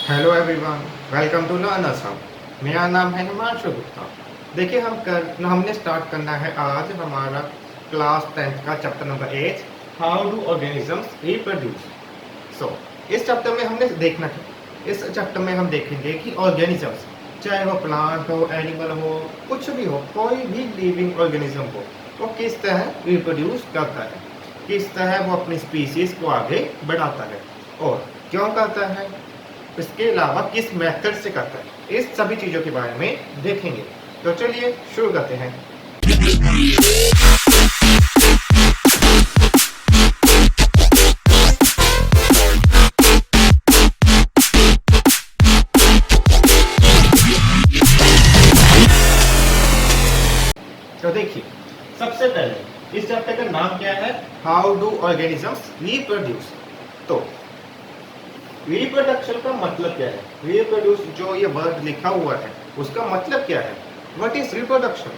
Hello everyone, welcome to learn Assam. मेरा नाम है हिमांशु गुप्ता। देखिए हमने स्टार्ट करना है आज हमारा क्लास 10th का chapter number 8, how do organisms reproduce. So इस चैप्टर में हमने देखना है, इस चैप्टर में हम देखेंगे कि ऑर्गेनिजम्स, चाहे वो प्लांट हो, एनिमल हो, कुछ भी हो, कोई भी लिविंग ऑर्गेनिज्म हो, वो किस तरह रिप्रोड्यूस करता है, किस तरह वो अपनी स्पीसीज को आगे बढ़ाता है और क्यों करता है, इसके अलावा किस मेथड से करता है, इस सभी चीज़ों के बारे में देखेंगे। तो चलिए शुरू करते हैं। तो देखिए, सबसे पहले इस चैप्टर का नाम क्या है, हाउ डू ऑर्गेनिजम्स रिप्रोड्यूस। तो रिप्रोडक्शन का मतलब क्या है, रिप्रोड्यूस जो ये वर्ड लिखा हुआ है उसका मतलब क्या है, व्हाट इज रिप्रोडक्शन।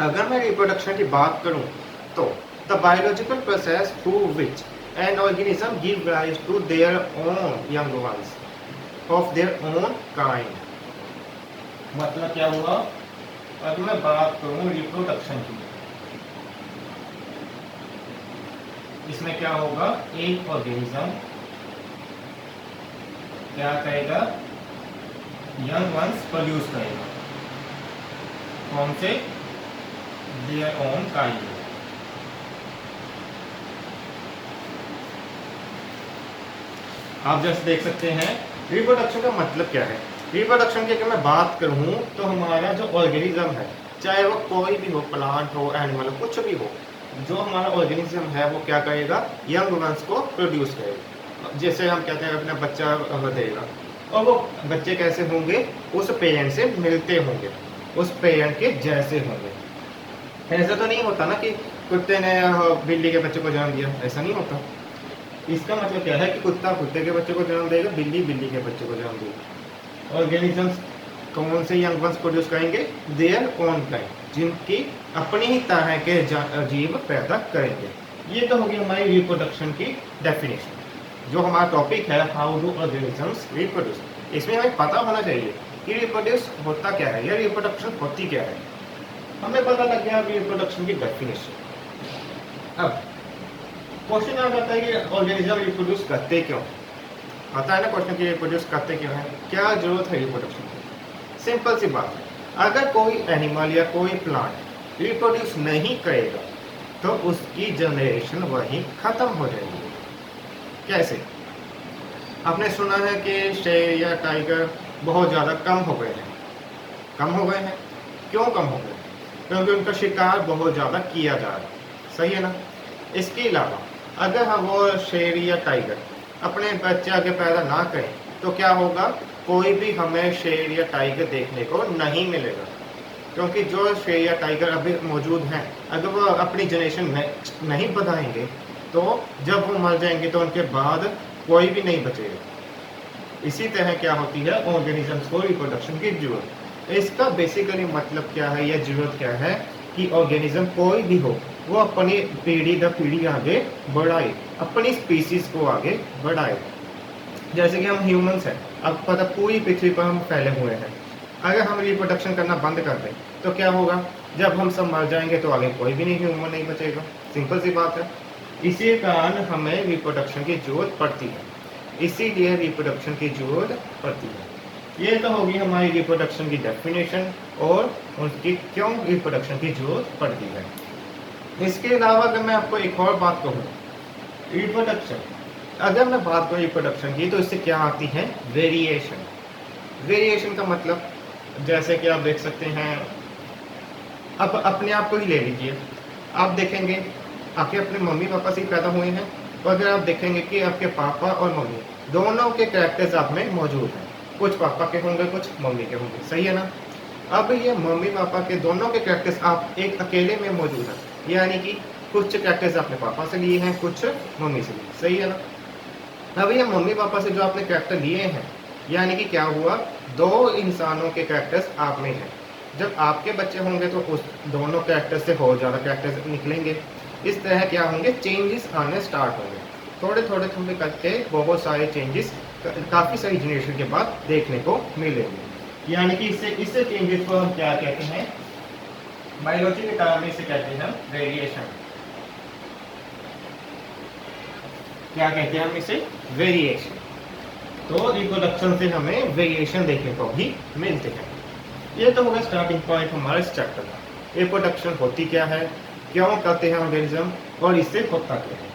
अगर मैं रिप्रोडक्शन की बात करूं तो the biological process through which an organism give rise to their own young ones of their own kind. मतलब क्या हुआ, अगर मैं बात करूं रिप्रोडक्शन की, इसमें क्या होगा, एक ऑर्गेनिज्म क्या करेगा, यंग वंस प्रोड्यूस करेगा, कौन से, देयर ओन काइंड। आप जस्ट देख सकते हैं रिप्रोडक्शन का मतलब क्या है। रिप्रोडक्शन की अगर मैं बात करूं तो हमारा जो ऑर्गेनिज्म है, चाहे वो कोई भी हो, प्लांट हो, एनिमल हो, कुछ भी हो, जो हमारा ऑर्गेनिज्म है वो क्या करेगा, यंग वंस को प्रोड्यूस करेगा। जैसे हम कहते हैं अपना बच्चा देगा, और वो बच्चे कैसे होंगे, उस पेरेंट से मिलते होंगे, उस पेरेंट के जैसे होंगे। ऐसा तो नहीं होता ना कि कुत्ते ने बिल्ली के बच्चे को जन्म दिया, ऐसा नहीं होता। इसका मतलब क्या है कि कुत्ता कुत्ते के बच्चे को जन्म देगा, बिल्ली बिल्ली के बच्चे को जन्म देगी। ऑर्गेनिजम्स कौन से यंग वंस प्रोड्यूस करेंगे, देयर ओन काइंड, जिनकी अपनी ही तरह के जीव पैदा करेंगे। ये तो होगी हमारी रिप्रोडक्शन की डेफिनेशन। जो हमारा टॉपिक है हाउ डू ऑर्गेनिजम्स रिप्रोड्यूस, इसमें हमें पता होना चाहिए कि रिप्रोड्यूस होता क्या है या रिप्रोडक्शन होती क्या है। हमें पता लग गया रिप्रोडक्शन की डेफिनेशन। अब क्वेश्चन आ जाता है कि ऑर्गेनिज्म रिप्रोड्यूस करते क्यों, आता है ना क्वेश्चन कि रिप्रोड्यूस करते क्यों है, क्या जरूरत है रिप्रोडक्शन की। सिंपल सी बात है, अगर कोई एनिमल या कोई प्लांट रिप्रोड्यूस नहीं करेगा तो उसकी जनरेशन वहीं खत्म हो जाएगी। कैसे, आपने सुना है कि शेर या टाइगर बहुत ज़्यादा कम हो गए हैं। कम हो गए हैं, क्यों कम हो गए, क्योंकि उनका शिकार बहुत ज़्यादा किया जा रहा है, सही है ना। इसके अलावा अगर हम वो शेर या टाइगर अपने बच्चे आगे पैदा ना करें तो क्या होगा, कोई भी हमें शेर या टाइगर देखने को नहीं मिलेगा, क्योंकि जो शेर या टाइगर अभी मौजूद हैं अगर वो अपनी जनरेशन नहीं बढ़ाएंगे तो जब वो मर जाएंगे तो उनके बाद कोई भी नहीं बचेगा। इसी तरह क्या होती है ऑर्गेनिजम्स को रिप्रोडक्शन की जरूरत। इसका बेसिकली मतलब क्या है या जरूरत क्या है कि ऑर्गेनिज्म कोई भी हो वो अपनी पीढ़ी दर पीढ़ी आगे बढ़ाए, अपनी स्पीसीज को आगे बढ़ाए। जैसे कि हम ह्यूमंस हैं, अब पता पूरी पृथ्वी पर हम फैले हुए हैं, अगर हम रिप्रोडक्शन करना बंद कर दें तो क्या होगा, जब हम सब मर जाएंगे तो आगे कोई भी नहीं ह्यूमन नहीं बचेगा। सिंपल सी बात है। इसी कारण हमें रिप्रोडक्शन की जरूरत पड़ती है, इसीलिए रिप्रोडक्शन की जरूरत पड़ती है। ये तो होगी हमारी रिप्रोडक्शन की डेफिनेशन और उनकी क्यों रिप्रोडक्शन की जरूरत पड़ती है। इसके अलावा अगर मैं आपको एक और बात कहूँ, रिप्रोडक्शन, अगर मैं बात करूँ रिप्रोडक्शन की तो इससे क्या आती है, वेरिएशन। वेरिएशन का मतलब जैसे कि आप देख सकते हैं, अब अपने आप को ही ले लीजिए, आप देखेंगे आपके अपने मम्मी पापा से ही पैदा हुए हैं, और अगर आप देखेंगे कि आपके पापा और मम्मी दोनों के कैरेक्टर्स आप में मौजूद हैं, कुछ पापा के होंगे कुछ मम्मी के होंगे, सही है ना। अब ये मम्मी पापा के दोनों के कैरेक्टर्स आप एक अकेले में मौजूद हैं, यानी कि कुछ कैरेक्टर्स आपने पापा से लिए हैं, कुछ मम्मी से लिए, सही है ना। अब ये मम्मी पापा से जो आपने कैरेक्टर लिए हैं, यानी कि क्या हुआ, दो इंसानों के कैरेक्टर्स आप में हैं। जब आपके बच्चे होंगे तो उस दोनों कैरेक्टर्स से बहुत ज़्यादा कैरेक्टर्स निकलेंगे। इस तरह क्या होंगे, चेंजेस आने स्टार्ट होंगे, थोड़े थोड़े थोड़े करके बहुत सारे चेंजेस काफ़ी सारी जनरेशन के बाद देखने को मिलेंगे। यानी कि इससे चेंजेस को हम क्या कहते हैं, बायोलॉजी के टर्म में इसे कहते हैं वेरिएशन। क्या कहते हैं हम इसे, वेरिएशन। तो रिप्रोडक्शन से हमें वेरिएशन देखने को भी मिलते हैं। ये तो होगा स्टार्टिंग पॉइंट हमारे इस चैप्टर का। रिप्रोडक्शन होती क्या है, क्यों करते हैं ऑर्गेनिज्म, और इससे होता क्या है।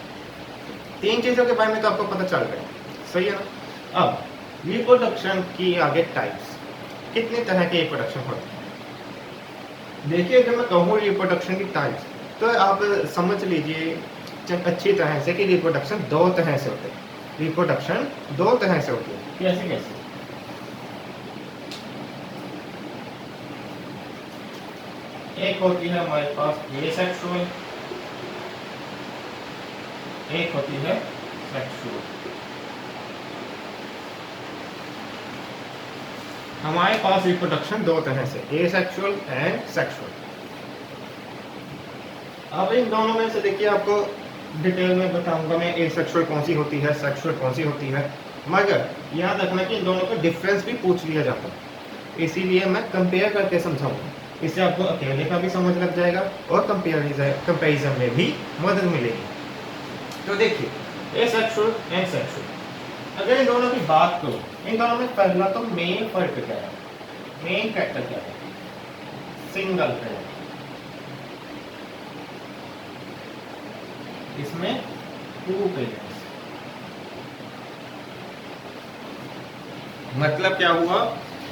3 चीज़ों के बारे में तो आपको पता चल गया, सही है ना। अब रिप्रोडक्शन की आगे टाइप्स, कितने तरह के रिप्रोडक्शन होते हैं। देखिए अगर मैं कहूँ रिप्रोडक्शन की टाइप्स, तो आप समझ लीजिए अच्छी तरह से कि रिप्रोडक्शन 2 तरह से होते हैं। रिप्रोडक्शन 2 तरह से होती है। कैसे कैसे, एक होती है हमारे पास एसेक्सुअल, एक होती है सेक्सुअल। हमारे पास रिप्रोडक्शन 2 तरह से, एसेक्सुअल एंड सेक्सुअल। अब इन दोनों में से देखिए आपको डिटेल में बताऊंगा मैं एसेक्सुअल कौन सी होती है, सेक्सुअल कौन सी होती है, मगर याद रखना कि इन दोनों का डिफरेंस भी पूछ लिया जाता है, इसीलिए मैं कंपेयर करके समझाऊंगा। इससे आपको अकेले का भी समझ लग जाएगा और कंपेरिजन में भी मदद मिलेगी। तो देखिए एसेक्सुअल एंड सेक्सुअल, अगर इन दोनों की बात करो, इन दोनों में पहला तो मेन फर्क क्या है, मेन फैक्टर क्या है, सिंगल पेरेंट। इसमें 2 पेरेंट्स, मतलब क्या हुआ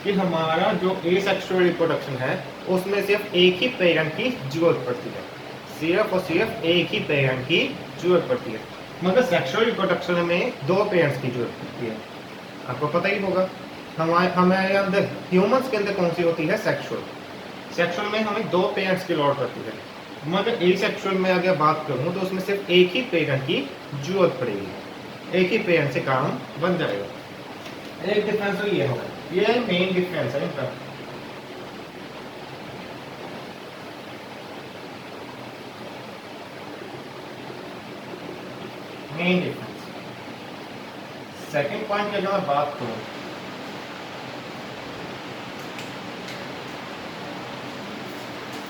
कि हमारा जो एसेक्सुअल रिप्रोडक्शन है उसमें सिर्फ एक ही पेरेंट की जरूरत पड़ती है, सिर्फ और सिर्फ एक ही पेरेंट की जरूरत पड़ती है। मगर सेक्सुअल रिप्रोडक्शन में 2 पेरेंट्स की जरूरत पड़ती है। आपको पता ही होगा हमारे अंदर, ह्यूमंस के अंदर कौन सी होती है, सेक्सुअल। सेक्सुअल में हमें 2 पेरेंट्स की लोड पड़ती है, मगर एसेक्सुअल में अगर बात करूं तो उसमें सिर्फ एक ही पेरेंट की जरूरत पड़ेगी, एक ही पेरेंट से काम बन जाएगा। एक डिफरेंस तो ये होगा, ये मेन डिफरेंस है इनका। Main difference. सेकंड पॉइंट की अगर मैं बात करूं,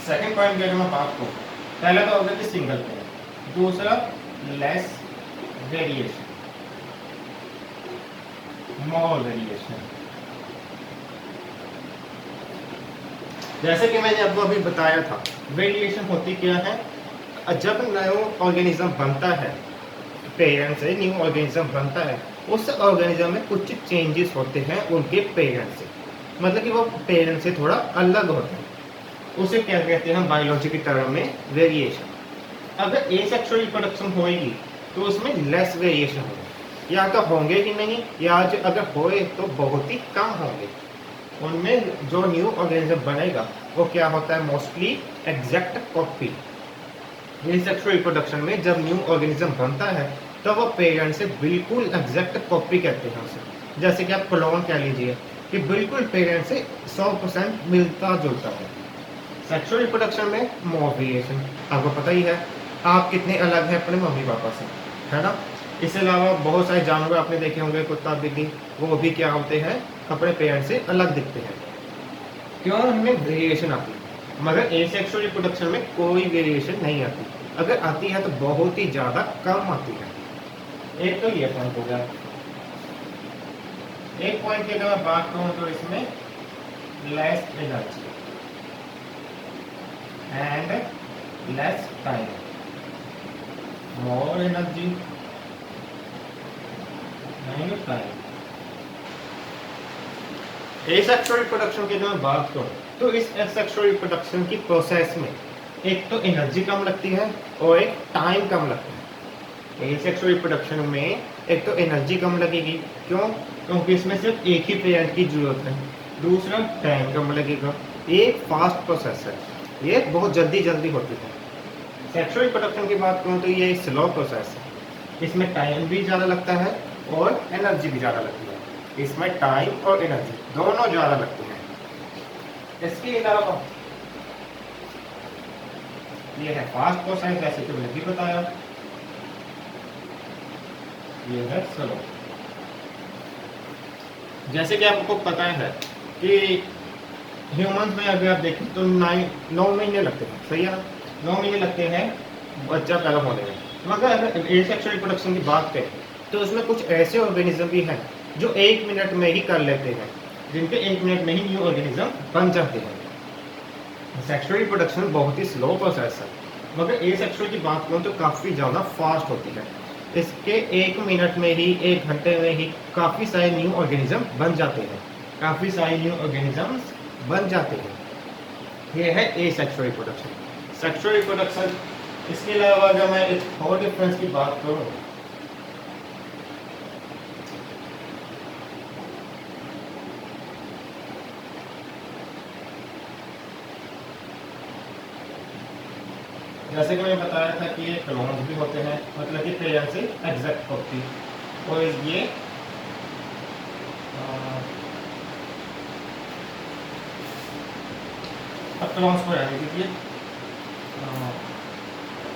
सेकंड पॉइंट की अगर मैं बात करूं, पहला तो होगा कि सिंगल पेरेंट, दूसरा लेस वेरिएशन, मोर वेरिएशन। जैसे कि मैंने आपको अभी बताया था, वेरिएशन होती क्या है, जब न्यू ऑर्गेनिज्म बनता है, पेरेंट से न्यू ऑर्गेनिज्म बनता है, उस ऑर्गेनिज्म में कुछ चेंजेस होते हैं उनके पेरेंट से, मतलब कि वो पेरेंट से थोड़ा अलग होते हैं, उसे क्या कहते हैं बायोलॉजी के टर्म में, वेरिएशन। अगर एसेक्सुअल रिप्रोडक्शन होएगी तो उसमें लेस वेरिएशन होगा, या तो होंगे ही नहीं, या अगर होए तो बहुत ही कम होंगे। उनमें जो न्यू ऑर्गेनिज्म बनेगा वो क्या होता है, mostly exact copy. Asexual reproduction में जब न्यू ऑर्गेनिज्म बनता है तो वो पेरेंट से बिल्कुल एग्जैक्ट कॉपी कहते हैं उसे, जैसे कि आप क्लोन कह लीजिए कि बिल्कुल पेरेंट से 100% मिलता जुलता है। सेक्सुअल रिप्रोडक्शन में मोर वेरिएशन, आपको पता ही है आप कितने अलग हैं अपने मम्मी पापा से, है ना। इसके अलावा बहुत सारे जानवर आपने देखे होंगे, कुत्ता बिल्ली, वो भी क्या होते हैं, अपने पेरेंट्स से अलग दिखते हैं, क्यों, उनमें वेरिएशन आती है। मगर एसेक्सुअल रिप्रोडक्शन में कोई वेरिएशन नहीं आती, अगर आती है तो बहुत ही ज़्यादा कम आती है। एक तो ये पॉइंट हो गया। एक पॉइंट की अगर मैं बात करूँ तो इसमें less energy and less time, more energy and time. Asexual reproduction की अगर मैं बात करूँ तो इस एसेक्सुअल रिप्रोडक्शन की प्रोसेस में एक तो एनर्जी कम लगती है और एक टाइम कम लगता है। एसेक्सुअल रिप्रोडक्शन में एक तो एनर्जी कम लगेगी, क्यों, क्योंकि इसमें सिर्फ एक ही पेरेंट की जरूरत है, दूसरा टाइम कम लगेगा। ये फास्ट प्रोसेस है, ये बहुत जल्दी जल्दी होती है। सेक्सुअल रिप्रोडक्शन की बात करूँ तो ये स्लो प्रोसेस है, इसमें टाइम भी ज़्यादा लगता है और एनर्जी भी ज़्यादा लगती है। इसमें टाइम और एनर्जी दोनों ज़्यादा लगती है। इसके अलावा ये है फास्ट प्रोसेस, जैसे कि मैंने भी बताया, ये है स्लो। जैसे कि आपको पता है कि ह्यूमंस में अगर आप देखें तो 9 महीने लगते हैं, सही है ना, 9 महीने लगते हैं बच्चा पैदा होने में। मगर अगर एसेक्सुअल रिप्रोडक्शन की बात करें तो उसमें कुछ ऐसे ऑर्गेनिज्म भी हैं जो 1 मिनट में ही कर लेते हैं, जिनके 1 मिनट में ही न्यू ऑर्गेनिज्म बन जाते हैं। सेक्सुअल रिप्रोडक्शन बहुत ही स्लो प्रोसेस है, मगर एसेक्सुअल की बात करूँ तो काफ़ी ज़्यादा फास्ट होती है। इसके 1 मिनट में ही, 1 घंटे में ही काफ़ी सारे न्यू ऑर्गेनिज्म बन जाते हैं, काफ़ी सारे न्यू ऑर्गेनिजम्स बन जाते हैं। ये है एसेक्सुअल रिप्रोडक्शन। सेक्सुअल रिप्रोडक्शन, इसके अलावा अगर मैं एक और डिफरेंस की बात करूँ, जैसे कि मैंने बताया था कि ये क्लोन्स भी होते हैं, मतलब कि पेरेंट्स से एग्जैक्ट होती, और ये क्लोन्स को रहने दीजिए,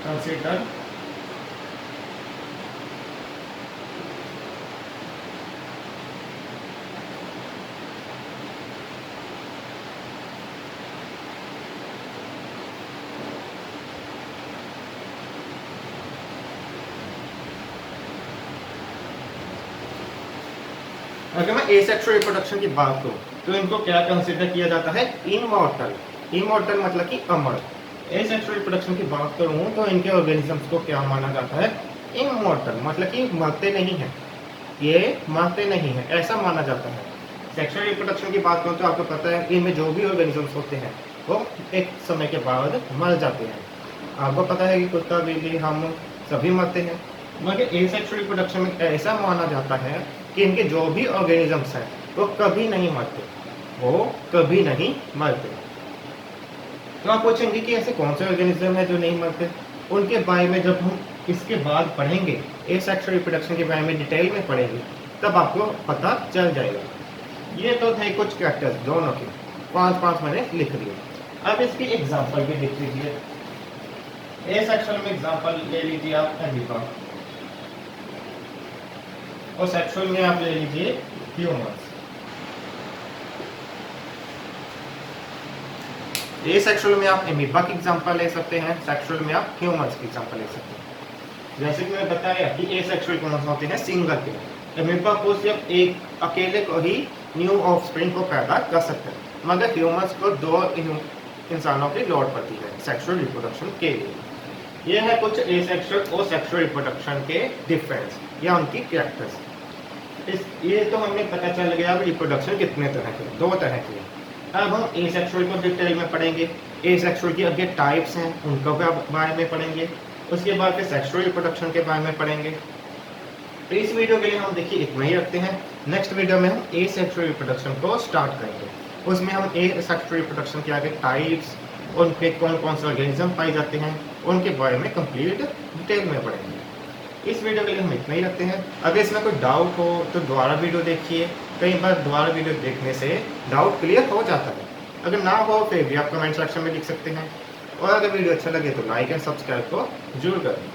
कंसीडर अगर मैं एसेक्सुअल रिप्रोडक्शन की बात करूँ तो इनको क्या कंसीडर किया जाता है, इमॉर्टल। इमॉर्टल मतलब कि अमर। एसेक्सुअल रिप्रोडक्शन की बात करूँ तो इनके ऑर्गेनिजम्स को क्या माना जाता है, इमॉर्टल, मतलब कि मरते नहीं हैं, ये मरते नहीं हैं, ऐसा माना जाता है। सेक्सुअल रिप्रोडक्शन की बात करूँ तो आपको पता है इनमें जो भी ऑर्गेनिजम्स होते हैं वो एक समय के बाद मर जाते हैं। आपको पता है कि कुत्ता, बिल्ली, हम सभी मरते हैं, मगर एसेक्सुअल रिप्रोडक्शन में ऐसा माना जाता है कि इनके जो भी ऑर्गेनिजम्स हैं वो कभी नहीं मरते, वो कभी नहीं मरते। तो आप पूछेंगे कि ऐसे कौन से ऑर्गेनिज्म है जो नहीं मरते। उनके बारे में जब हम इसके बाद पढ़ेंगे, एसेक्सुअल रिप्रोडक्शन के बारे में डिटेल में पढ़ेंगे, तब आपको पता चल जाएगा। ये तो थे कुछ कैरेक्टर्स दोनों के, 5-5 मैंने लिख दिए। अब इसकी एग्जाम्पल भी लिख लीजिए। एसेक्सुअल में एग्जाम्पल ले लीजिए आप एमीबा, और सेक्सुअल में आप ले लीजिए ह्यूमंस। एसेक्सुअल में आप एमीबा की एग्जांपल ले सकते हैं, सेक्सुअल में आप ह्यूमंस की एग्जांपल ले सकते हैं। जैसे कि मैंने बताया कि एसेक्सुअल कौन से होते हैं, सिंगल के। एमीबा को सिर्फ एक अकेले को ही न्यू ऑफस्प्रिंग को पैदा कर सकते हैं, मगर ह्यूमंस को 2 इंसानों की लोड़ पड़ती है सेक्सुअल रिप्रोडक्शन के लिए। ये है कुछ एसेक्सुअल और सेक्सुअल रिप्रोडक्शन के डिफरेंस या उनकी कैरेक्टर्स। ये तो हमें पता चल गया रिप्रोडक्शन कितने तरह के, 2 तरह के। अब हम एसेक्सुअल को डिटेल में पढ़ेंगे, एसेक्सुअल की आगे टाइप्स हैं उनको भी बारे में पढ़ेंगे, उसके बाद फिर सेक्सुअल रिप्रोडक्शन के बारे में पढ़ेंगे। तो इस वीडियो के लिए हम देखिए इतना ही रखते हैं। नेक्स्ट वीडियो में हम एसेक्सुअल रिप्रोडक्शन को स्टार्ट करेंगे, उसमें हम एसेक्सुअल रिप्रोडक्शन के आगे टाइप्स, उनके कौन कौन से ऑर्गेनिज्म पाए जाते हैं, उनके बारे में कंप्लीट डिटेल में पढ़ेंगे। इस वीडियो के लिए हम इतना ही रखते हैं। अगर इसमें कोई डाउट हो तो दोबारा वीडियो देखिए, कई बार दोबारा वीडियो देखने से डाउट क्लियर हो जाता है। अगर ना हो फिर भी आप कमेंट सेक्शन में लिख सकते हैं, और अगर वीडियो अच्छा लगे तो लाइक एंड सब्सक्राइब को जरूर करें।